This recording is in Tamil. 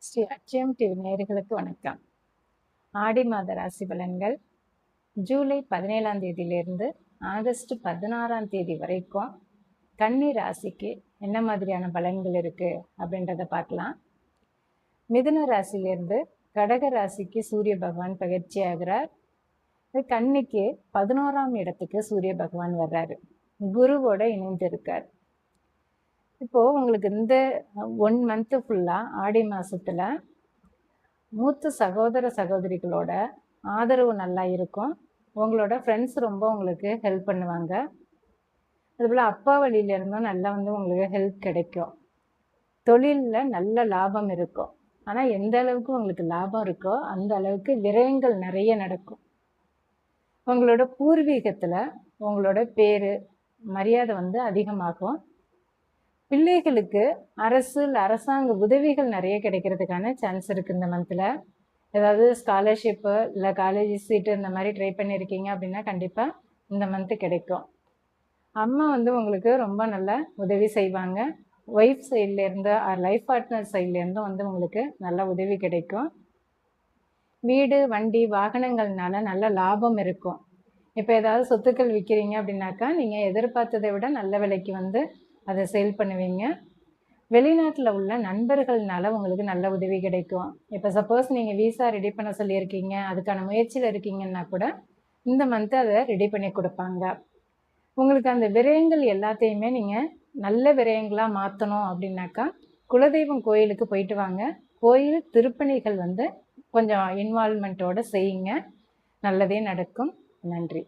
ஸ்ரீ அட்சயம் டிவி நேயர்களுக்கு வணக்கம். ஆடி மாத ராசி பலன்கள் ஜூலை 17ஆம் தேதியிலிருந்து ஆகஸ்ட் 16ஆம் தேதி வரைக்கும் கன்னி ராசிக்கு என்ன மாதிரியான பலன்கள் இருக்கு அப்படின்றத பார்க்கலாம். மிதுன ராசியிலிருந்து கடக ராசிக்கு சூரிய பகவான் பயிற்சி ஆகிறார். கன்னிக்கு 11ஆம் இடத்துக்கு சூரிய பகவான் வர்றாரு, குருவோட இணைந்து இருக்கார். இப்போ உங்களுக்கு இந்த 1 மந்த் ஃபுல்லா ஆடி மாசத்துல மூத்த சகோதர சகோதரிகளோட ஆதரவு நல்லா இருக்கும். உங்களோட ஃப்ரெண்ட்ஸ் ரொம்ப உங்களுக்கு ஹெல்ப் பண்ணுவாங்க. அதுபோல் அப்பா வழியில இருந்தும் நல்லா உங்களுக்கு ஹெல்ப் கிடைக்கும். தொழிலில் நல்ல லாபம் இருக்கும். ஆனால் எந்த அளவுக்கு உங்களுக்கு லாபம் இருக்கோ அந்த அளவுக்கு விரயங்கள் நிறைய நடக்கும். உங்களோட பூர்வீகத்தில் உங்களோட பேர் மரியாதை அதிகமாகும். பிள்ளைகளுக்கு அரசாங்க உதவிகள் நிறைய கிடைக்கிறதுக்கான சான்ஸ் இருக்குது. இந்த மந்தில் ஏதாவது ஸ்காலர்ஷிப்பு இல்லை காலேஜ் சீட்டு இந்த மாதிரி ட்ரை பண்ணியிருக்கீங்க அப்படின்னா கண்டிப்பாக இந்த மந்த்து கிடைக்கும். அம்மா உங்களுக்கு ரொம்ப நல்ல உதவி செய்வாங்க. ஒய்ஃப் சைட்லேருந்து லைஃப் பார்ட்னர் சைட்லேருந்தும் உங்களுக்கு நல்ல உதவி கிடைக்கும். வீடு வண்டி வாகனங்கள்னால நல்ல லாபம் இருக்கும். இப்போ ஏதாவது சொத்துக்கள் விற்கிறீங்க அப்படின்னாக்கா நீங்கள் எதிர்பார்த்ததை விட நல்ல விலைக்கு அதை சேல் பண்ணுவீங்க. வெளிநாட்டில் உள்ள நண்பர்கள்னால உங்களுக்கு நல்ல உதவி கிடைக்கும். இப்போ சப்போஸ் நீங்கள் விசா ரெடி பண்ண சொல்லியிருக்கீங்க, அதுக்கான முயற்சியில் இருக்கீங்கன்னா கூட இந்த மந்த்து அதை ரெடி பண்ணி கொடுப்பாங்க. உங்களுக்கு அந்த விரயங்கள் எல்லாத்தையுமே நீங்கள் நல்ல விரயங்களாக மாற்றணும் அப்படின்னாக்கா குலதெய்வம் கோயிலுக்கு போயிட்டு வாங்க. கோயில் திருப்பணிகள் கொஞ்சம் இன்வால்மெண்ட்டோடு செய்யுங்க. நல்லதே நடக்கும். நன்றி.